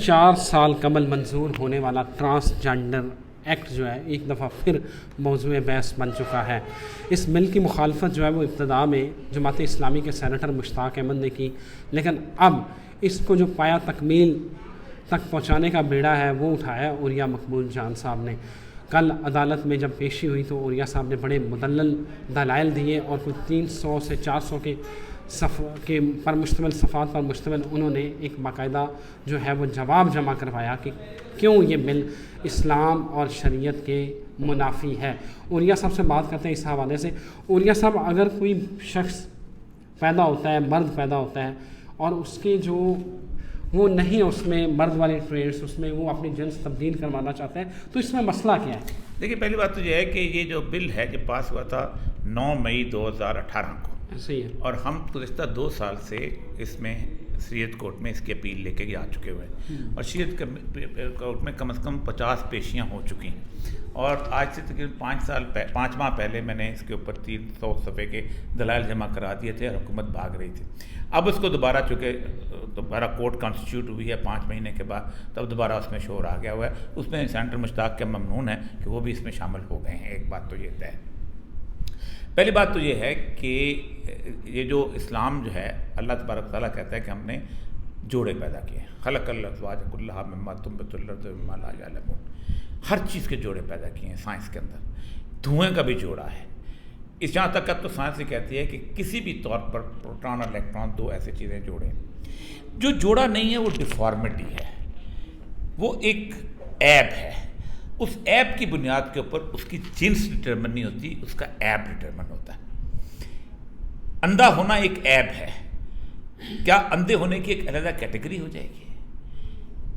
4 سال قبل منظور ہونے والا ٹرانسجنڈر ایکٹ جو ہے ایک دفعہ پھر موضوع بحث بن چکا ہے. اس بل کی مخالفت جو ہے وہ ابتدا میں جماعت اسلامی کے سینیٹر مشتاق احمد نے کی، لیکن اب اس کو جو پایا تکمیل تک پہنچانے کا بیڑا ہے وہ اٹھایا عوریہ مقبول جان صاحب نے. کل عدالت میں جب پیشی ہوئی تو عوریہ صاحب نے بڑے مدلل دلائل دیے اور کچھ 300 سے 400 کے پر مشتمل صفحات پر مشتمل انہوں نے ایک باقاعدہ جو ہے وہ جواب جمع کروایا کہ کیوں یہ بل اسلام اور شریعت کے منافی ہے. عوریہ صاحب سے بات کرتے ہیں اس حوالے سے. عوریہ صاحب، اگر کوئی شخص پیدا ہوتا ہے، مرد پیدا ہوتا ہے اور اس کے جو وہ نہیں اس میں مرد والے ٹریٹس، اس میں وہ اپنی جنس تبدیل کروانا چاہتے ہیں، تو اس میں مسئلہ کیا ہے؟ دیکھیے، پہلی بات تو یہ ہے کہ یہ جو بل ہے جو پاس ہوا تھا 9 مئی 2018 کو، صحیح ہے، اور ہم گزشتہ 2 سال سے اس میں شریعت کورٹ میں اس کی اپیل لے کے آ چکے ہوئے ہیں، اور شریعت کورٹ میں کم از کم 50 پیشیاں ہو چکی ہیں، اور آج سے تقریباً 5 ماہ پہلے میں نے اس کے اوپر 300 صفحے کے دلائل جمع کرا دیے تھے اور حکومت بھاگ رہی تھی. اب اس کو دوبارہ کورٹ کانسٹیٹیوٹ ہوئی ہے 5 مہینے کے بعد، تب دوبارہ اس میں شور آ گیا ہوا ہے. اس میں سینیٹر مشتاق کے ممنون ہے کہ وہ بھی اس میں شامل ہو گئے ہیں. ایک بات تو یہ طے ہے. پہلی بات تو یہ ہے کہ یہ جو اسلام جو ہے، اللہ تبارک تعالیٰ کہتا ہے کہ ہم نے جوڑے پیدا کیے. خلق الازواج کلھا مما تنبت الارض ومما لا یعلمون. ہر چیز کے جوڑے پیدا کیے ہیں سائنس کے اندر. دھوئیں کا بھی جوڑا ہے. اس جہاں تک اب تو سائنس یہ کہتی ہے کہ کسی بھی طور پر پروٹون اور الیکٹران 2 ایسے چیزیں جوڑیں. جو جوڑا نہیں ہے وہ ڈیفارمیٹی ہے، وہ ایک عیب ہے. اس عیب کی بنیاد کے اوپر اس کی جنس ڈٹرمن نہیں ہوتی، اس کا عیب ڈٹرمن ہوتا ہے. اندھا ہونا ایک عیب ہے. کیا اندھے ہونے کی ایک علیحدہ کیٹیگری ہو جائے گی؟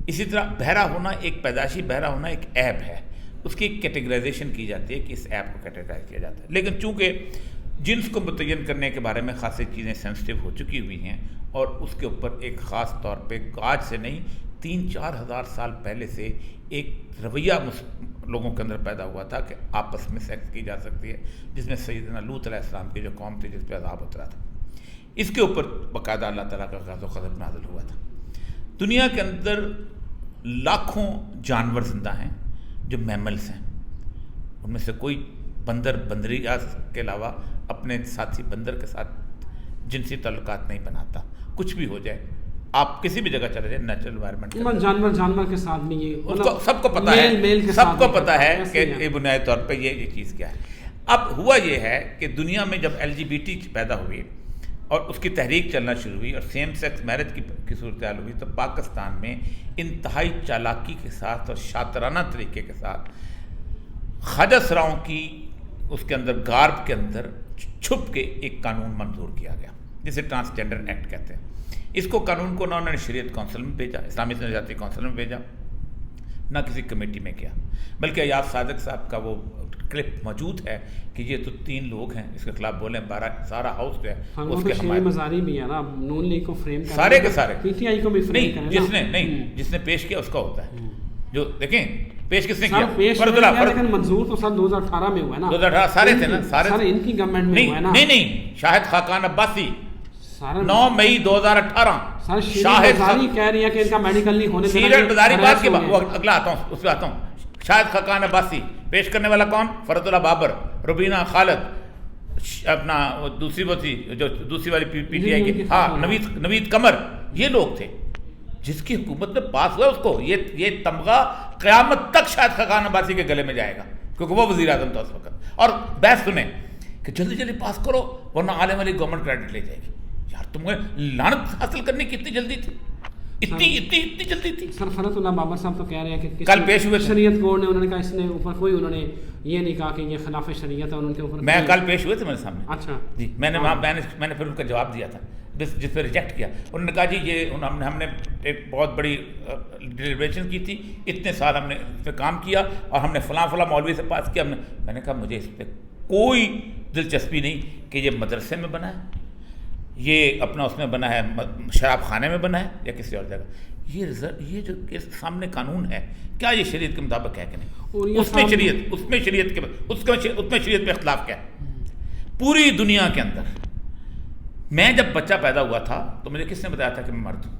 اسی طرح بہرا ہونا، ایک پیدائشی بہرا ہونا ایک عیب ہے. اس کی ایک کیٹیگرائزیشن کی جاتی ہے کہ اس ایپ کو کیٹیگرائز کیا جاتا ہے. لیکن چونکہ جنس کو متعین کرنے کے بارے میں خاصی چیزیں سینسٹیو ہو چکی ہوئی ہیں، اور اس کے اوپر ایک خاص طور پہ آج سے نہیں 3-4 ہزار سال پہلے سے ایک رویہ لوگوں کے اندر پیدا ہوا تھا کہ آپس میں سیکس کی جا سکتی ہے، جس میں سیدنا لوط علیہ السلام کی جو قوم تھی جس پہ عذاب اترا تھا، اس کے اوپر باقاعدہ اللہ تعالیٰ کا غضب و غضب نازل ہوا تھا. دنیا کے اندر لاکھوں جانور زندہ ہیں جو میملس ہیں. ان میں سے کوئی بندریاز کے علاوہ اپنے ساتھی بندر کے ساتھ جنسی تعلقات نہیں بناتا. کچھ بھی ہو جائے، آپ کسی بھی جگہ چلے جائیں نیچرل انوائرمنٹ جانور کے ساتھ بھی یہ سب کو پتہ ہے، سب کو پتہ ہے کہ یہ بنیادی طور پہ یہ چیز کیا ہے. اب ہوا یہ ہے کہ دنیا میں جب LGBT پیدا ہوئی اور اس کی تحریک چلنا شروع ہوئی اور سیم سیکس میرج کی صورتحال ہوئی، تو پاکستان میں انتہائی چالاکی کے ساتھ اور شاطرانہ طریقے کے ساتھ خواجہ سراؤں کی اس کے اندر گارب کے اندر چھپ کے ایک قانون منظور کیا گیا جسے ٹرانسجنڈر ایکٹ کہتے ہیں. اس کو قانون کو نہ انہوں نے شریعت کونسل میں بھیجا، اسلامی نژادی کونسل میں بھیجا، نہ کسی کمیٹی میں کیا، بلکہ ایاز صادق صاحب کا وہ کلپ موجود ہے کہ یہ تو 3 لوگ ہیں اس کے خلاف بولیں، سارا ہاؤس جو ہے اس کے ہمارے مزاری بھی ہے نا، نون لیگ کو فریم کرنا، سارے کے سارے پی ٹی آئی کو بھی فریم کرنا، جس نے پیش کیا اس کا ہوتا ہے. جو دیکھیں پیش کس نے کیا، لیکن منظور تو سال 2018 میں ہوا ہے نا، 2018 سارے تھے نا، سارے ان کی گورنمنٹ میں ہوا ہے نا. نہیں شاہد خاقان عباسی 9 مئی 2018 شاہد کہہ رہی ہے کہ ان کا میڈیکل نہیں ہونے دینا. سیرت بازاری بات کے بعد اگلا آتا ہوں، اس پہ آتا ہوں. شاہد خاقان عباسی پیش کرنے والا کون؟ فرت اللہ بابر، روبینہ خالد، اپنا دوسری وہ تھی جو دوسری والی پی ٹی آئی کی، ہاں نوید قمر. یہ لوگ تھے جس کی حکومت میں پاس ہوا. اس کو یہ تمغہ قیامت تک شاہد خاقان عباسی کے گلے میں جائے گا کیونکہ وہ وزیر اعظم تھا اس وقت. اور بحث سنیں کہ جلدی جلدی پاس کرو ورنہ عالم والی گورنمنٹ کریڈٹ لے جائے گی. یار تمہیں لعنت حاصل کرنے کی اتنی جلدی تھی، اتنی جلدی تھی. سر فرت اللہ بابر صاحب تو کہہ رہے ہیں کہ کل پیش ہوئے شریعت کورٹ نے انہوں نے کہا اس نے اوپر کوئی انہوں نے یہ نہیں کہا کہ یہ خلاف شریعت ہے، ان کے اوپر میں کل پیش ہوئے تھے میرے سامنے. اچھا جی میں نے پھر ان کا جواب دیا تھا جس پہ ریجیکٹ کیا. انہوں نے کہا جی یہ ہم نے ایک بہت بڑی ڈیلیبریشن کی تھی، اتنے سال ہم نے اس پہ کام کیا اور ہم نے فلاں مولوی سے پاس کیا. میں نے کہا مجھے اس پہ کوئی دلچسپی نہیں کہ یہ مدرسے میں بنا ہے، یہ اپنا اس میں بنا ہے، شراب خانے میں بنا ہے یا کسی اور جگہ. یہ جو سامنے قانون ہے کیا یہ شریعت کے مطابق ہے کہ نہیں؟ اس میں شریعت پہ اختلاف کیا ہے؟ پوری دنیا کے اندر میں جب بچہ پیدا ہوا تھا تو مجھے کس نے بتایا تھا کہ میں مرد ہوں؟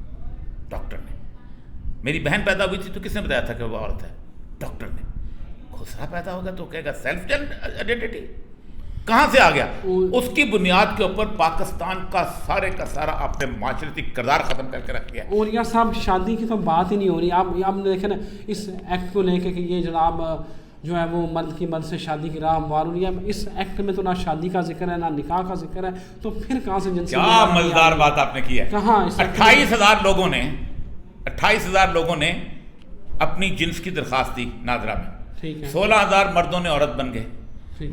ڈاکٹر نے. میری بہن پیدا ہوئی تھی تو کس نے بتایا تھا کہ وہ عورت ہے؟ ڈاکٹر نے. خسرا پیدا ہوگا تو کہے گا سیلف آئیڈینٹی. کہاں سے آ گیا؟ اس کی بنیاد کے اوپر پاکستان کا سارا آپ نے معاشرتی کردار ختم کر کے رکھ دیا. اور یا صاحب شادی کی تو بات ہی نہیں ہو رہی. آپ نے دیکھا نا اس ایکٹ کو لے کے کہ یہ جناب جو ہے وہ مرد کی مرد سے شادی کی راہ ہموار ہو رہی ہے. اس ایکٹ میں تو نہ شادی کا ذکر ہے نہ نکاح کا ذکر ہے, تو پھر کہاں سے جنسی کیا مزیدار بات آپ نے کی ہے. کہاں 28,000 لوگوں نے اپنی جنس کی درخواست دی ناظرہ میں. ٹھیک ہے. 16,000 مردوں نے عورت بن گئے,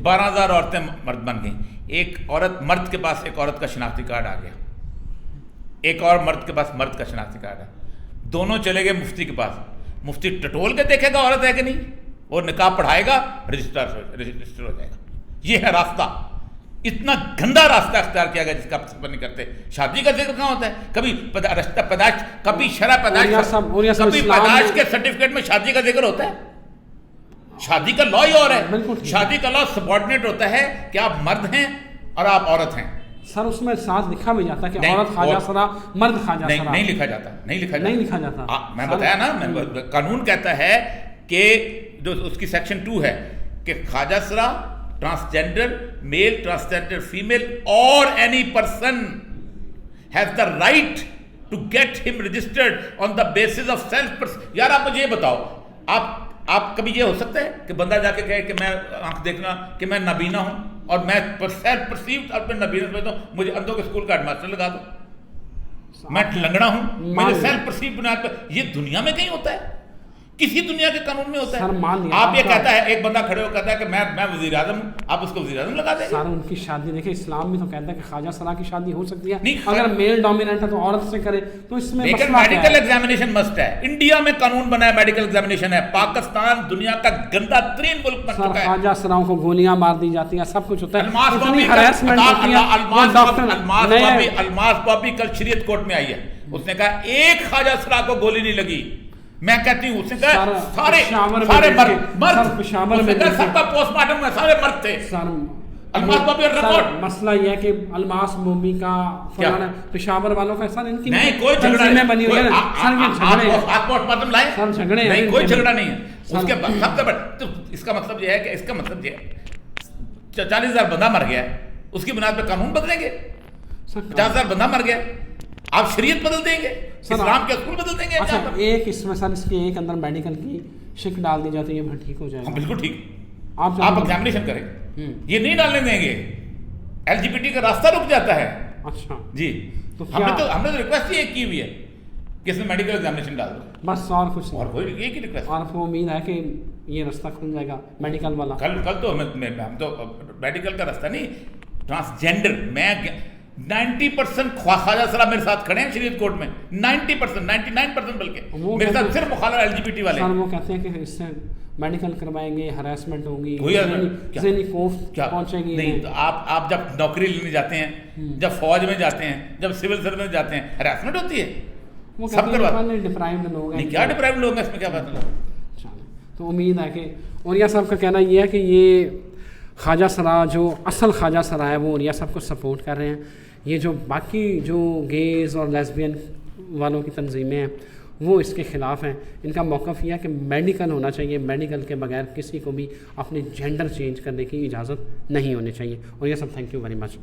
12,000 عورتیں مرد بن گئیں. ایک عورت مرد کے پاس ایک عورت کا شناختی کارڈ آ گیا, ایک اور مرد کے پاس مرد کا شناختی کارڈ ہے. دونوں چلے گئے مفتی کے پاس. مفتی ٹٹول کے دیکھے گا عورت ہے کہ نہیں, اور نکاح پڑھائے گا, رجسٹر ہو جائے گا. یہ ہے راستہ. اتنا گندا راستہ اختیار کیا گیا جس کا آپ سفر نہیں کرتے. شادی کا ذکر کہاں ہوتا ہے؟ کبھی پیدائش, کبھی شرح پیدائش, کبھی پیدائش کے سرٹیفکیٹ میں شادی کا ذکر ہوتا ہے. شادی کا لا ہی اور ہے. شادی کا لا سبارڈینیٹ ہوتا ہے کہ آپ مرد ہیں اور آپ عورت ہیں. سر اس میں ساتھ لکھا بھی جاتا ہے کہ عورت خواجہ سرا, مرد خواجہ سرا. نہیں لکھا جاتا. میں بتایا نا, قانون کہتا ہے کہ جو اس کی سیکشن 2 ہے کہ خواجہ سرا, ٹرانسجینڈر میل, ٹرانسجینڈر فیمیل اور any person has the right to get him registered on the basis of self. یار آپ مجھے یہ بتاؤ, آپ کبھی یہ ہو سکتا ہے کہ بندہ جا کے کہے کہ میں آنکھ دیکھنا کہ میں نابینا ہوں اور میں سیلف پرسیوڈ اور میں نابینا سمجھتا ہوں, مجھے اندھوں کے اسکول کا ہیڈ ماسٹر لگا دو, میں لنگڑا ہوں, میرے سیلف پرسیوڈ بنیاد پر. یہ دنیا میں کہیں ہوتا ہے؟ کسی دنیا کے قانون میں ہوتا ہے؟ آپ یہ کہتا ہے, ایک بندہ کھڑے ہو کہتا ہے کہ میں وزیر اعظم ہوں, آپ اس کو وزیر اعظم لگا دیں گے. سر ان کی شادی دیکھیں, اسلام میں تو کہتا ہے کہ خواجہ سرا کی شادی ہو سکتی ہے اگر میل ڈومیننٹ ہے تو عورت سے کرے, تو اس میں لیکن میڈیکل ایگزامینیشن مسٹ ہے. انڈیا میں قانون بنا ہے, میڈیکل ایگزامینیشن ہے. پاکستان دنیا کا گندا ترین ملک بن چکا ہے. خواجہ سراؤں کو گولیاں مار دی جاتی ہیں, سب کچھ ہوتا ہے. الماس بابی کل شریعت کورٹ میں آئی ہے, اس نے کہا ایک خواجہ سرا کو گولی نہیں لگی. میں کہتی ہوں اس نے کہا سارے مرد سب کا پوسٹ مارٹم میں سارے مرد تھے. الماس بابی رپورٹ. مسئلہ یہ ہے کہ الماس مومی کا فلانا پشاور والوں کا سر ان کی نہیں کوئی جھگڑا نہیں بنی ہوئی ہے. آپ پوسٹ مارٹم لائیں, سر جھگڑے نہیں کوئی جھگڑا نہیں ہے. اس کے سب سے بڑا اس کا مطلب یہ ہے کہ 40,000 بندہ مر گیا, اس کی بنیاد پہ قانون بدلیں گے. 50,000 بندہ مر گیا, آپ شریعت بدل دیں گے, اسلام کے اصول بدل دیں گے. اچھا ایک اس میں سر اس کے ایک اندر میڈیکل کی شک ڈال دی جاتی ہے, یہ ٹھیک ہو جائے گا. بالکل ٹھیک. آپ ایگزامینیشن کریں, یہ نہیں ڈالنے دیں گے. LGBT کا راستہ رک جاتا ہے. اچھا جی, ہم نے تو ریکویسٹ یہ کی ہوئی ہے کہ اس میں میڈیکل ایگزامینیشن ڈال دو, بس اور کچھ نہیں. اور کوئی ایک ہی ریکویسٹ. اور وہ امید ہے کہ یہ راستہ کھل جائے گا میڈیکل والا. کل تو ہم تو میڈیکل کا راستہ نہیں, ٹرانسجینڈر. میں 90% خواجہ سرا میرے ساتھ کھڑے ہیں شریعت کورٹ میں, 90%, 99% بلکہ میرے ساتھ صرف مخالف LGBT والے. سر وہ کہتے ہیں کہ اس سے میڈیکل کروائیں گے, ہراسمنٹ ہوگی, ذہنی کوفت پہنچے گی. نہیں تو آپ جب نوکری لینے جاتے ہیں, جب فوج میں جاتے ہیں, جب سول سروس میں جاتے ہیں, ہراسمنٹ ہوتی ہے. وہ سب ڈپرائیوڈ لوگ ہیں. کیا ڈپرائیوڈ لوگ ہیں, اس میں کیا بات ہے. تو امید ہے کہ اوریا صاحب کا کہنا یہ ہے کہ یہ خواجہ سرا جو اصل خواجہ سرا ہے وہ اوریا صاحب کو سپورٹ کر رہے ہیں. یہ جو باقی جو گیز اور لیسبین والوں کی تنظیمیں ہیں وہ اس کے خلاف ہیں. ان کا موقف یہ ہے کہ میڈیکل ہونا چاہیے, میڈیکل کے بغیر کسی کو بھی اپنے جینڈر چینج کرنے کی اجازت نہیں ہونی چاہیے. اور یہ سب تھینک یو ویری مچ.